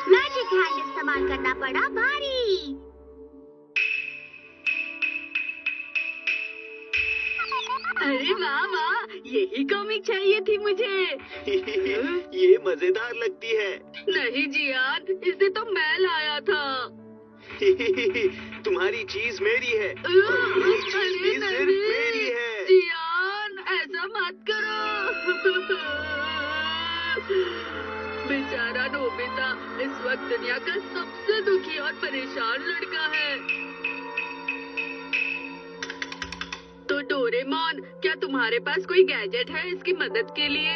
Magic hand इस्तेमाल करना पड़ा भारी। अरे वाह वाह, यही कॉमिक चाहिए थी मुझे। ये मजेदार लगती है। नहीं जियान, इसे तो मैं लाया था। तुम्हारी चीज मेरी है। अरे चीज सिर्फ नहीं मेरी है। जियान, ऐसा मत करो। बेचारा नोबिता इस वक्त दुनिया का सबसे दुखी और परेशान लड़का है। तो डोरेमोन, क्या तुम्हारे पास कोई गैजेट है इसकी मदद के लिए?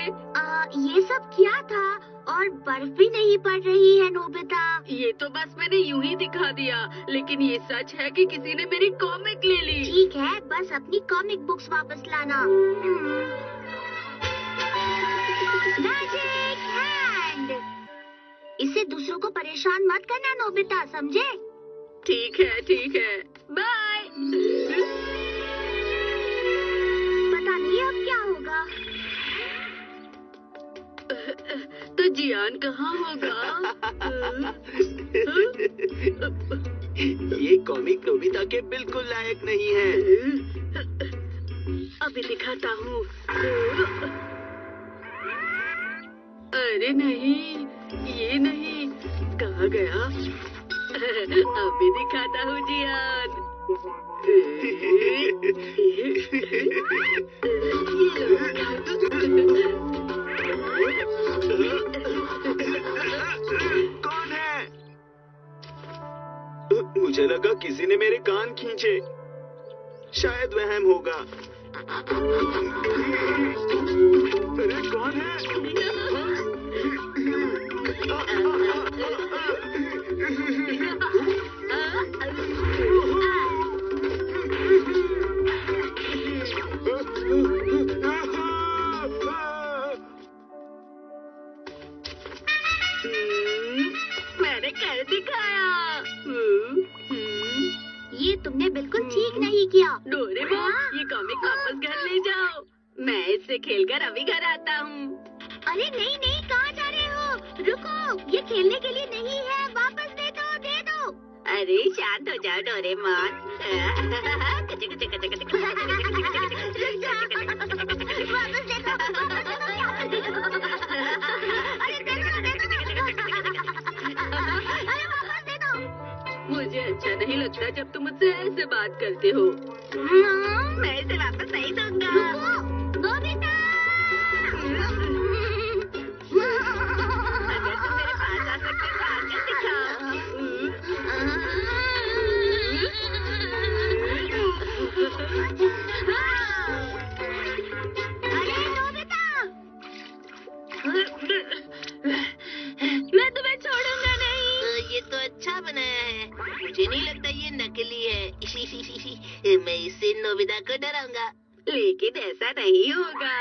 ये सब क्या था? और बर्फ भी नहीं पड़ रही है नोबिता। ये तो बस मैंने यूं ही दिखा दिया, लेकिन ये सच है कि किसी ने मेरी कॉमिक ले ली। ठीक है, बस अपनी कॉमिक बुक्स वापस लाना। मैजिक हैंड, इससे दूसरों को परेशान मत करना नोबिता, समझे? ठीक है, बाय। पता नहीं अब क्या होगा। तो जियान कहाँ होगा? ये कॉमिक नोबिता के बिल्कुल लायक नहीं है। अभी दिखाता हूँ। अरे नहीं, ये नहीं, कहाँ गया? अभी दिखाता हूँ जियान। कौन है? मुझे लगा किसी ने मेरे कान खींचे। शायद वहम होगा। अरे कौन है? मैंने कर दिखाया। ये तुमने बिल्कुल ठीक नहीं किया। डोरेमोन, ये कॉमिक वापस घर ले जाओ। मैं इससे खेलकर अभी घर आता हूँ। अरे नहीं नहीं, कहाँ जा रहे हो? रुको, ये खेलने के लिए नहीं है, वापस दे दो, दे दो। अरे शांत हो जाओ डोरेमोन। वापस दे दो, वापस दे दो, वापस दे दो। अरे दे दो, दे दो। अरे वापस दे दो। मुझे अच्छा नहीं लगता जब तुम मुझसे ऐसे बात करते हो। मैं इसे वापस नहीं दूंगा। रुको, नोबिता। अगर तुम मेरे पास आ सकते तो आकर दिखाओ। अरे नोबिता, मैं तुम्हें छोड़ूंगा नहीं। ये तो अच्छा बनाया है। मुझे नहीं लगता ये नकली है। मैं इससे नोबिता को डराऊंगा। लेकिन ऐसा नहीं होगा।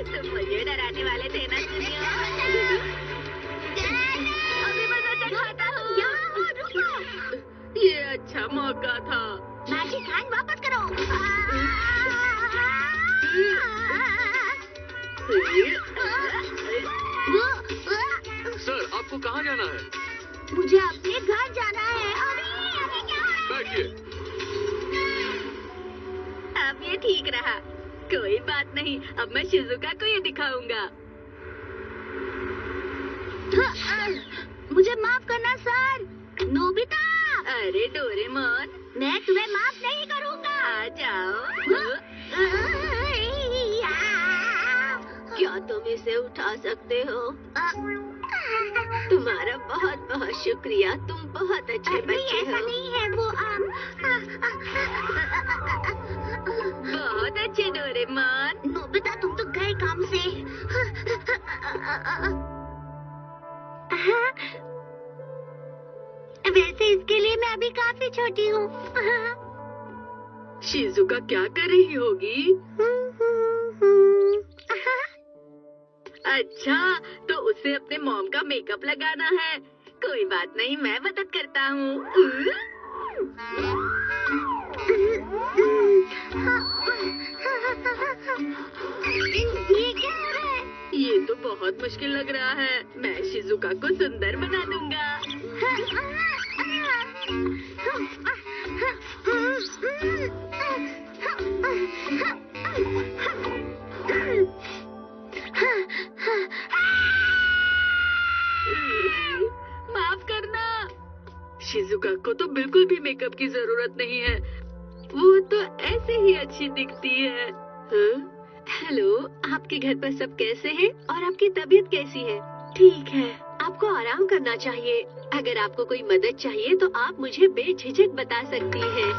तुम मुझे डराने वाले थे ना दुनिया। अभी मजा चखाता हूँ। यहाँ हो, रुको। ये अच्छा मौका था। मैजिक हैंड वापस करो। सर, आपको कहाँ जाना है? मुझे अपने घर जाना है। अभी क्या हो रहा है? बैठिए। अब ये ठीक रहा। कोई बात नहीं, अब मैं शिजुका को ये दिखाऊंगा। मुझे माफ करना सर। नोबिता, अरे डोरेमोन, मैं तुम्हें माफ नहीं करूंगा। आ जाओ। क्या तुम इसे उठा सकते हो? तुम्हारा बहुत बहुत शुक्रिया। तुम बहुत अच्छे बच्चे ऐसा हो। नहीं है वो। बहुत अच्छे डोरेमोन। नोबिता, तुम तो गए काम से। वैसे इसके लिए मैं अभी काफी छोटी हूँ। शिजुका क्या कर रही होगी? अच्छा, तो उसे अपने मॉम का मेकअप लगाना है। कोई बात नहीं, मैं मदद करता हूँ। ये क्या हो रहा है? ये तो बहुत मुश्किल लग रहा है। मैं शिजुका को सुंदर बना दूंगा। माफ करना। शिजुका को तो बिल्कुल भी मेकअप की जरूरत नहीं है। वो तो ऐसे ही अच्छी दिखती है। हाँ? हेलो, आपके घर पर सब कैसे हैं और आपकी तबीयत कैसी है? ठीक है, आपको आराम करना चाहिए। अगर आपको कोई मदद चाहिए तो आप मुझे बेझिझक बता सकती हैं।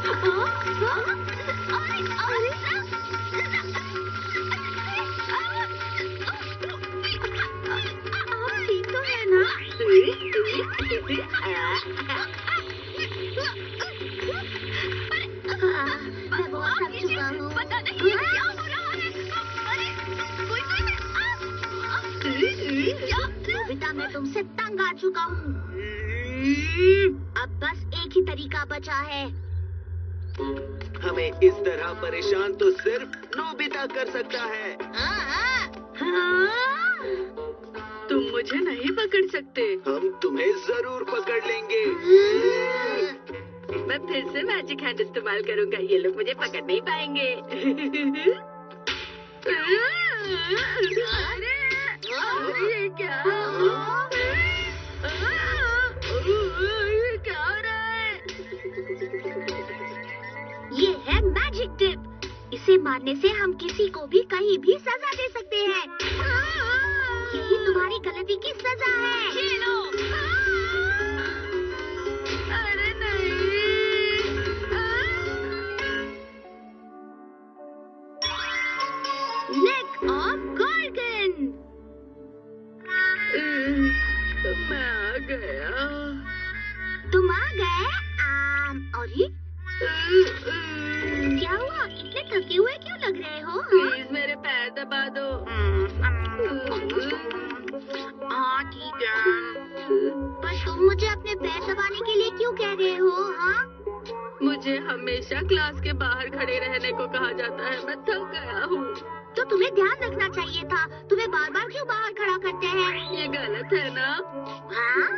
ठीक तो है ना? मैं बहुत थक चुका हूँ। पता नहीं क्या हो रहा है। अरे, नोबिता, मैं तुमसे तंग आ चुका हूँ। अब बस एक ही तरीका बचा है। हमें इस तरह परेशान तो सिर्फ नोबिता कर सकता है। तुम मुझे नहीं पकड़ सकते। हम तुम्हें जरूर पकड़ लेंगे। मैं फिर से मैजिक हैंड इस्तेमाल करूंगा। ये लोग मुझे पकड़ नहीं पाएंगे। अरे ये क्या? ये क्या हो रहा है? ये है मैजिक टिप। इसे मारने से हम किसी को भी कहीं भी सजा दे सकते हैं। यही तुम्हारी गलती की सजा है। खेलो। अरे नहीं। Neck of golden. मैं आ गया। तुम आ गए? और ये क्या हुआ? इतने थके हुए क्यों लग रहे हो? प्लीज मेरे पैर दबा दो। हाँ ठीक है, पर तुम मुझे अपने पैर दबाने के लिए क्यों कह रहे हो? हाँ, मुझे हमेशा क्लास के बाहर खड़े रहने को कहा जाता है। मैं थक गया हूँ। तो तुम्हें ध्यान रखना चाहिए था। तुम्हें बार बार क्यों बाहर खड़ा करते हैं? ये गलत है ना? हाँ?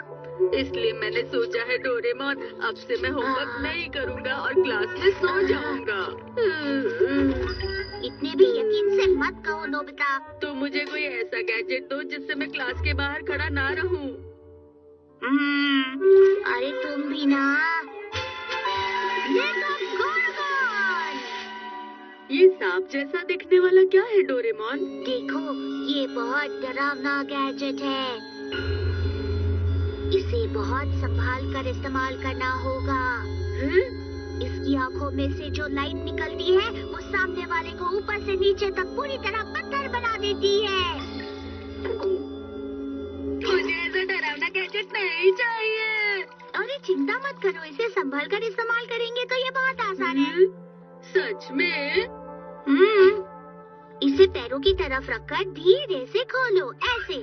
इसलिए मैंने सोचा है डोरेमोन, अब से मैं होमवर्क नहीं करूँगा और क्लास में सो जाऊँगा। इतने भी यकीन से मत कहो नोबिता। तो मुझे कोई ऐसा गैजेट दो जिससे मैं क्लास के बाहर खड़ा ना रहूँ। अरे तुम भी ना। ये सांप जैसा दिखने वाला क्या है डोरेमोन? देखो, ये बहुत डरावना गैजेट है। इसे बहुत संभाल कर इस्तेमाल करना होगा। इसकी आंखों में से जो लाइट निकलती है वो सामने वाले को ऊपर से नीचे तक पूरी तरह पत्थर बना देती है। मुझे ऐसा डरावना गैजेट नहीं चाहिए। अरे चिंता मत करो, इसे संभाल कर इस्तेमाल करेंगे तो ये बहुत आसान है। सच में? इसे पैरों की तरफ रखकर धीरे से खोलो, ऐसे।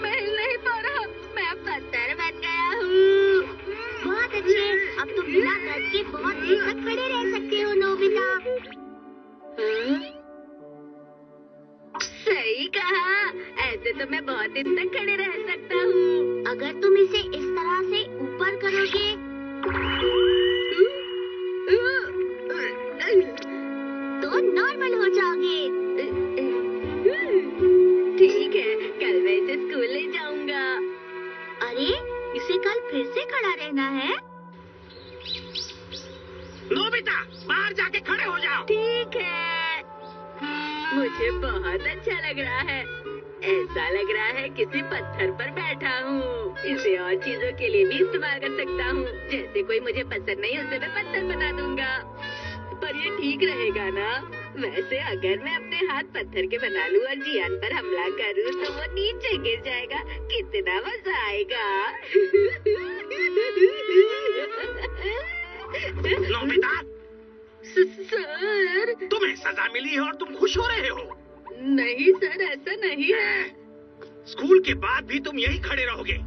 मैं हिल नहीं पा रहा। मैं पत्थर बन गया हूँ। बहुत अच्छे, अब तुम बिना दर्द के बहुत देर तक खड़े रह सकते हो नोबिता। सही कहा। ऐसे तो मैं बहुत दिन तक खड़े रह सकता हूँ। अगर तुम इसे इस तरह से ऊपर करोगे तो नॉर्मल हो जाओगे। ठीक है, कल मैं इसे स्कूल ले जाऊंगा। अरे, इसे कल फिर से खड़ा रहना है। नोबिता, बाहर जाके खड़े हो जाओ। ठीक है। मुझे बहुत अच्छा लग रहा है। ऐसा लग रहा है किसी पत्थर पर बैठा हूँ। इसे और चीजों के लिए भी इस्तेमाल कर सकता हूँ। जैसे कोई मुझे पसंद नहीं उसे मैं पत्थर बना दूंगा। पर ये ठीक रहेगा ना? वैसे अगर मैं अपने अपने हाथ पत्थर के बना लूं और जियान पर हमला करूं तो वो नीचे गिर जाएगा। कितना मजा आएगा। नोबिता, सर, तुम्हें सजा मिली है और तुम खुश हो रहे हो? नहीं सर, ऐसा नहीं है। स्कूल के बाद भी तुम यही खड़े रहोगे।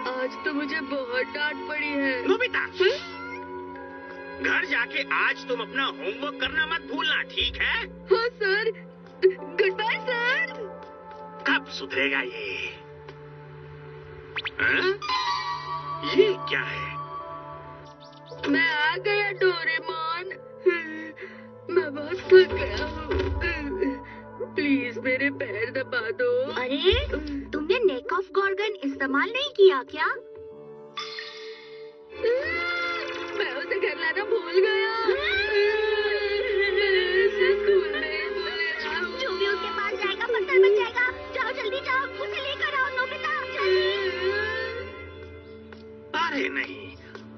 आज तो मुझे बहुत डांट पड़ी है। नोबिता, घर जाके आज तुम अपना होमवर्क करना मत भूलना, ठीक है? हाँ सर, गुड बाय सर। कब सुधरेगा ये? हाँ? ये क्या है? मैं आ गया डोरेमोन। मैं बहुत थक गया हूँ। प्लीज मेरे पैर दबा दो। अरे तुमने नेक ऑफ गॉर्गन इस्तेमाल नहीं किया क्या? मैं उसे घर लाना भूल गया। स्कूल में भूल गया। जो भी उसके पास जाएगा पत्थर बन जाएगा। जाओ जल्दी जाओ, उसे लेकर आओ नोबिता, जल्दी। अरे नहीं,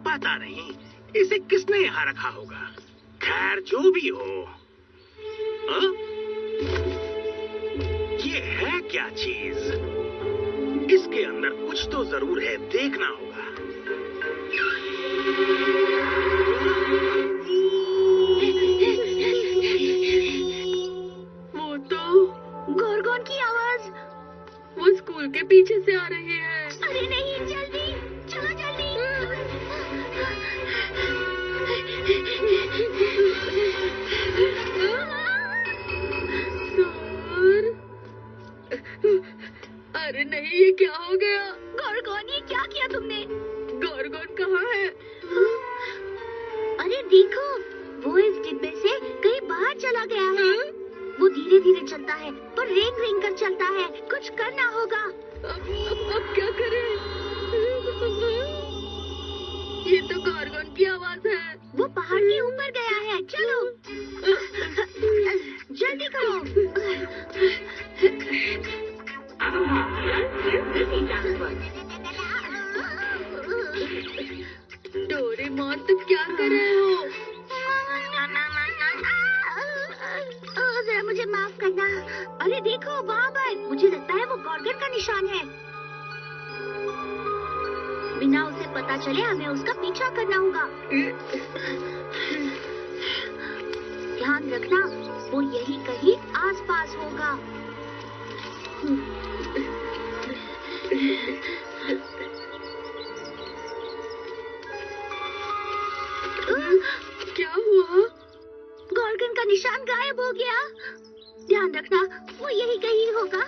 पता नहीं इसे किसने यहाँ रखा होगा। खैर जो भी हो। हाँ? ये है क्या चीज? इसके अंदर कुछ तो जरूर है, देखना होगा। वो तो गॉर्गन की आवाज। वो स्कूल के पीछे से आ रही है। अरे नहीं, जल्दी चलो जल्दी। सर, अरे नहीं, ये क्या हो गया? गॉर्गन, ये क्या किया तुमने? गॉर्गन कहाँ है? अरे देखो, वो इस डिब्बे से कहीं बाहर चला गया है। वो धीरे धीरे चलता है पर रेंग रेंग कर चलता है। कुछ करना होगा। अब क्या करें? ये तो गॉर्गन की आवाज है। वो पहाड़ के ऊपर गया है। चलो जल्दी करो। डोरेमोन, तुम क्या कर रहे हो? जरा मुझे माफ करना। अरे देखो वहाँ पर, मुझे लगता है वो गॉर्गन का निशान है। बिना उसे पता चले हमें उसका पीछा करना होगा। ध्यान रखना, वो यही कहीं आसपास होगा। क्या हुआ? गॉर्गन का निशान गायब हो गया। ध्यान रखना, वो यही कहीं होगा।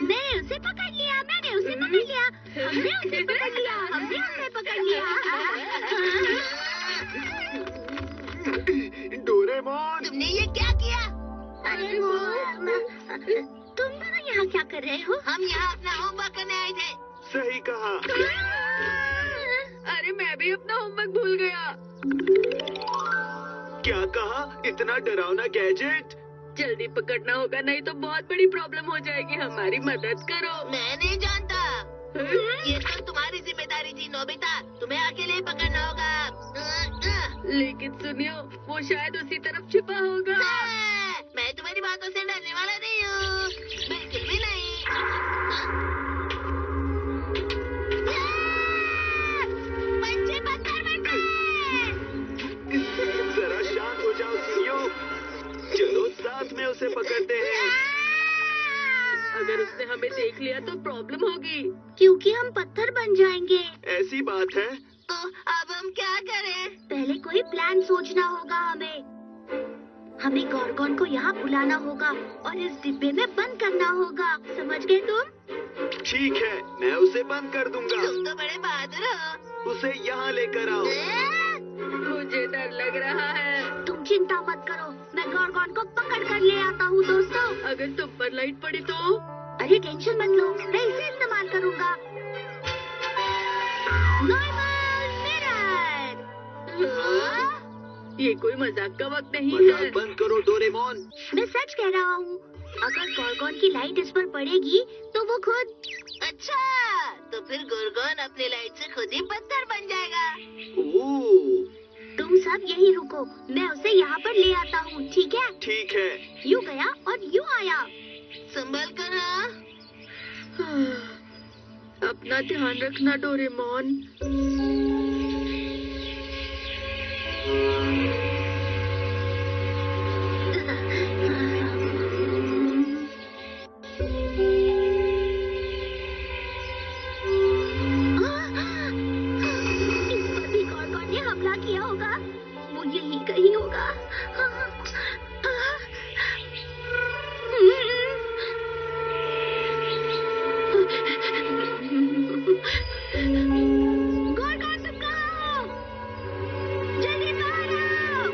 मैंने उसे पकड़ लिया, मैंने उसे पकड़ लिया, हमने उसे पकड़ लिया, हमने उसे पकड़ लिया। डोरेमोन, तुमने ये क्या किया? अरे वो तुम दोनों यहाँ क्या कर रहे हो? हम यहाँ अपना होमवर्क करने आए थे। सही कहा। अरे मैं भी अपना होमवर्क भूल गया। क्या कहा? इतना डरावना गैजेट? जल्दी पकड़ना होगा, नहीं तो बहुत बड़ी प्रॉब्लम हो जाएगी। हमारी मदद करो। मैं नहीं जानता। ये तो तुम्हारी जिम्मेदारी थी नोबिता, तुम्हें अकेले ही पकड़ना होगा। लेकिन सुनियो, वो शायद उसी तरफ छिपा होगा। मैं तुम्हारी बातों से डरने वाला नहीं हूँ, बिल्कुल भी नहीं। बच्चे पत्थर बचे। जरा शांत हो जाओ सीनियो। चलो साथ में उसे पकड़ते हैं। अगर उसने हमें देख लिया तो प्रॉब्लम होगी। क्योंकि हम पत्थर बन जाएंगे। ऐसी बात है। तो अब हम क्या करें? पहले कोई प्लान सोचना होगा हमें। हमें गॉर्गन को यहाँ बुलाना होगा और इस डिब्बे में बंद करना होगा। समझ गए तुम? ठीक है, मैं उसे बंद कर दूंगा। तुम तो बड़े बहादुर हो। उसे यहाँ लेकर आओ। मुझे डर लग रहा है। तुम चिंता मत करो, मैं गॉर्गन को पकड़ कर ले आता हूँ दोस्तों। अगर तुम पर लाइट पड़ी तो? अरे टेंशन मत लो, मैं इसे इस्तेमाल करूँगा। Normal mirror. ये कोई मजाक का वक्त नहीं है। मजाक बंद करो डोरेमोन। मैं सच कह रहा हूँ, अगर गोर्गोन की लाइट इस पर पड़ेगी तो वो खुद। अच्छा, तो फिर गोर्गोन अपनी लाइट से खुद ही पत्थर बन जाएगा। ओह, तुम सब यही रुको, मैं उसे यहाँ पर ले आता हूँ, ठीक है? ठीक है। यूँ गया और यूँ आया। संभल कर हाँ। अपना ध्यान रखना डोरेमोन। इस पर भी गोर्गोन ने हमला किया होगा, वो यही कहीं होगा। गोर्गोन तुम कहाँ हो? जल्दी बाहर आओ।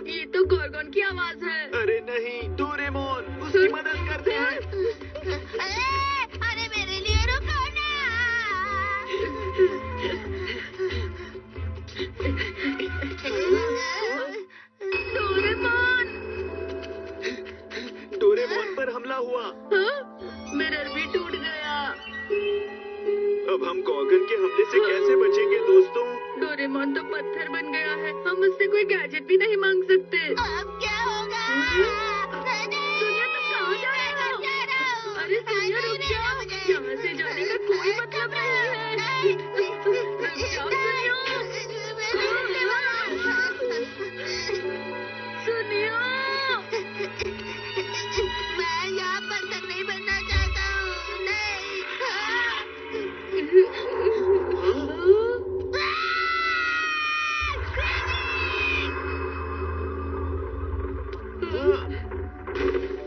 ये तो गोर्गोन की आवाज है। अरे नहीं डोरेमोन, उसकी मदद करते हैं। अरे मेरे लिए रुको ना। डोरेमोन। डोरेमोन पर हमला हुआ। मिरर भी टूट गया। अब हम गॉर्गन के हमले से कैसे बचेंगे दोस्तों? डोरेमोन तो पत्थर बन गया है, हम उससे कोई गैजेट भी नहीं मांग सकते। अब क्या होगा? सुनिया, तुम कहाँ जा रहे हो? अरे सुनिया, रुक जाओ, यहाँ से जाने का कोई मतलब नहीं है। रुक जाओ सुनिया। मैं यहाँ पत्थर नहीं बनना चाहता हूँ। नहीं।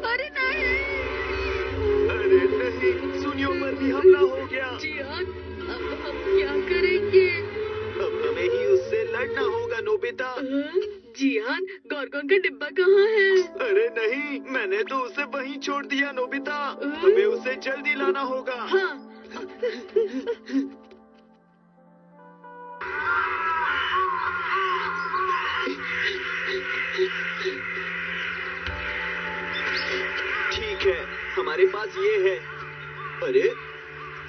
अरे नहीं। अरे नहीं, सुनियो पर भी हमला हो गया। जियान, अब हम क्या करेंगे? अब हमें ही उससे लड़ना होगा नोबिता। जियान, गोर्गोन का डिब्बा कहाँ है? अरे नहीं, मैंने तो उसे वहीं छोड़ दिया नोबिता। हमें उसे जल्दी लाना होगा। हाँ। ठीक है, हमारे पास ये है। अरे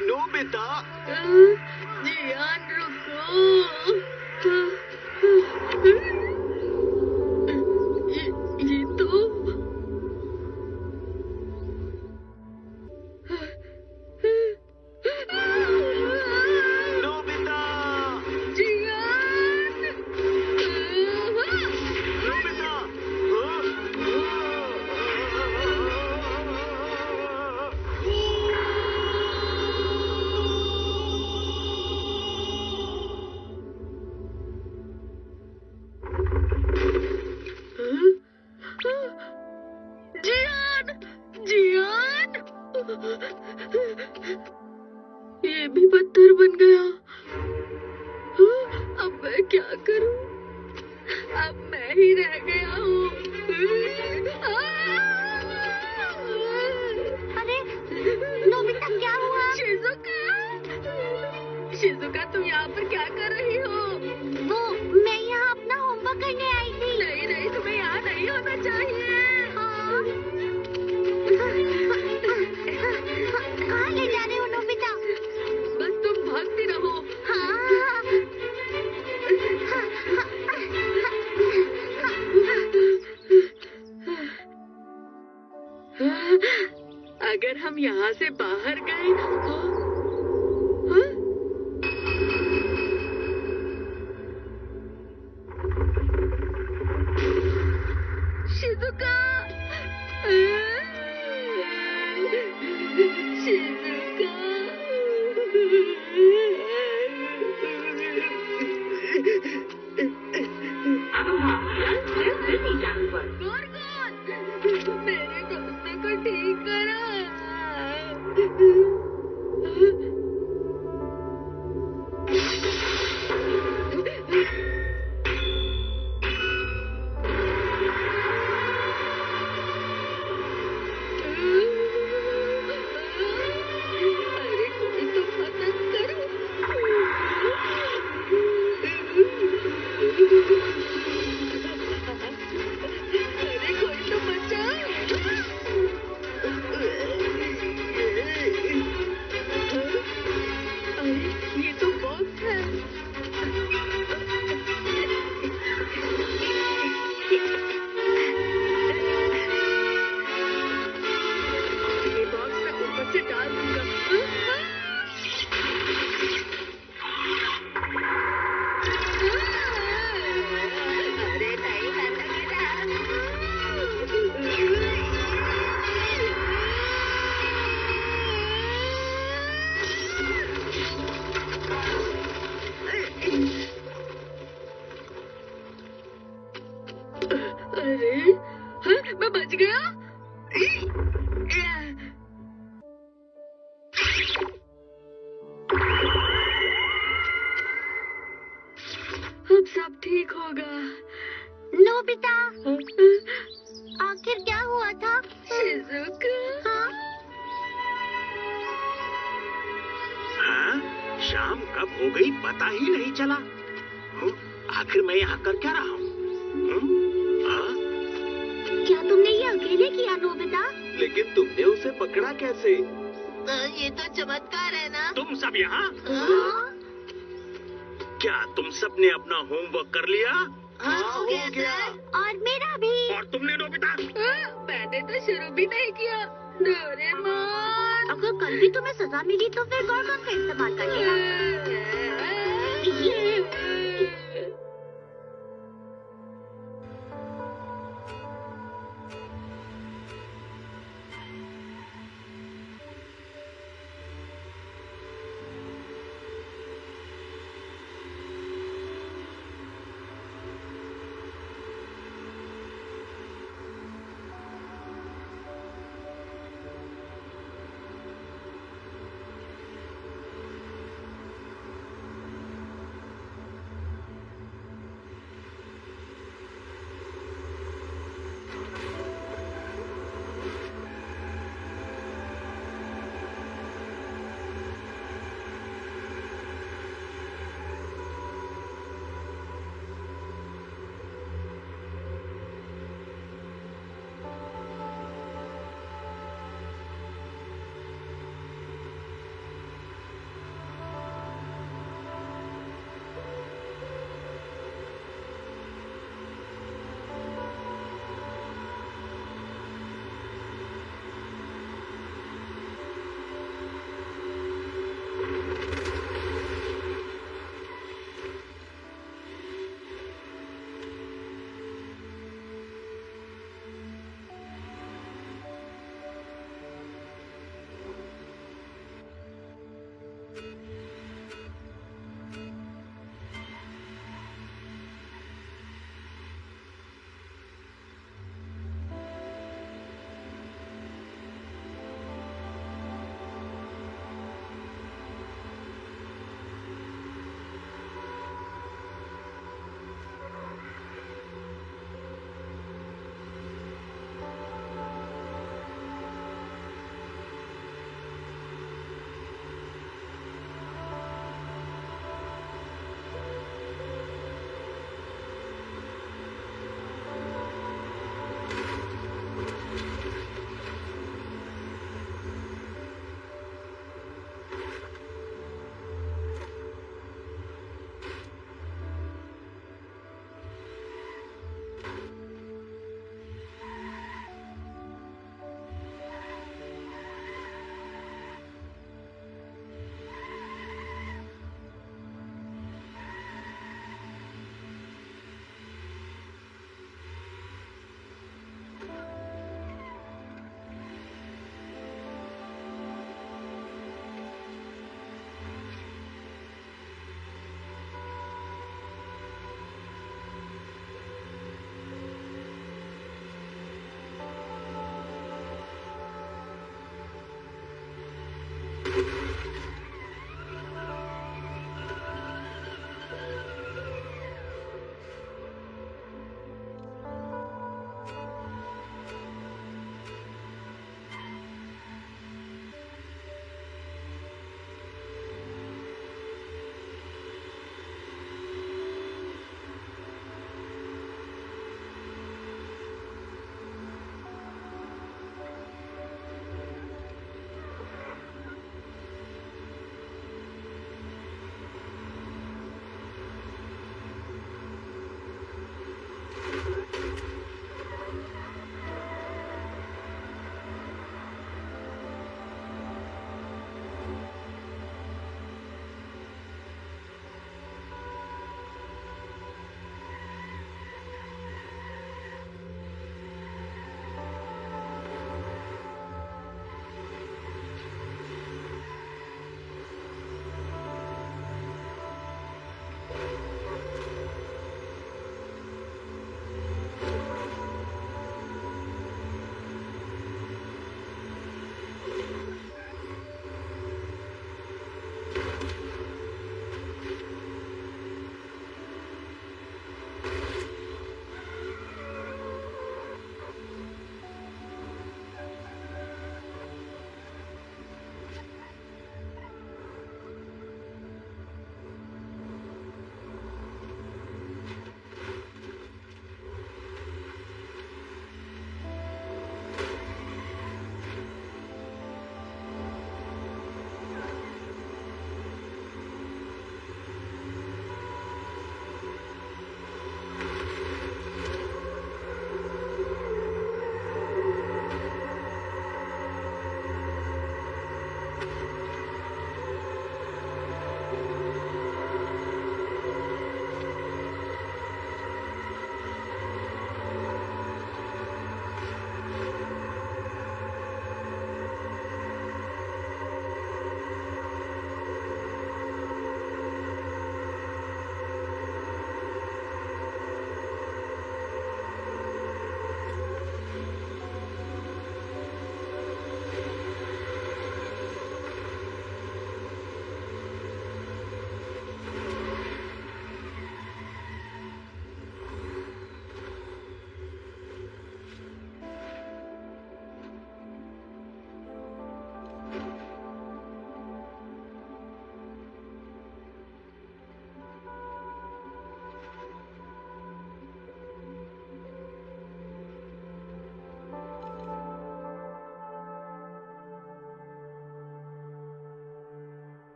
नोबिता, जियान रुको। ये तो नोबिता, जियान। नोबिता। जियान, जियान। ये भी पत्थर बन गया। अब मैं क्या करूं? अब मैं ही रह गया हूँ। अरे नोबिता, क्या हुआ? शिजुका, शिजुका, तुम यहाँ पर क्या कर रही हो? वो, मैं यहाँ अपना होमवर्क करने आई थी। नहीं नहीं, तुम्हें यहाँ नहीं होना चाहिए। हाँ? कहाँ ले जा रहे हो नोबिता? बस तुम भागती रहो। अगर हम यहाँ से बाहर गए तो शिजुका, शिजुका। गोर्गोन, मेरे दोस्तों को ठीक करो। अब सब ठीक होगा। नोबिता, आखिर क्या हुआ था? शिजुका, हाँ? हाँ? शाम कब हो गई पता ही नहीं चला। आखिर मैं यहाँ कर क्या रहा हूँ? हाँ? क्या तुमने ये अकेले किया नोबिता? लेकिन तुमने उसे पकड़ा कैसे? ये तो चमत्कार है ना। तुम सब यहाँ? हाँ? क्या तुम सब ने अपना होमवर्क कर लिया? हाँ, हो गया सर। और मेरा भी। और तुमने नोबिता? मैंने तो शुरू भी नहीं किया। डोरेमोन, अगर कल भी तुम्हें सजा मिली तो फिर गॉर्गन का इस्तेमाल कर लेना।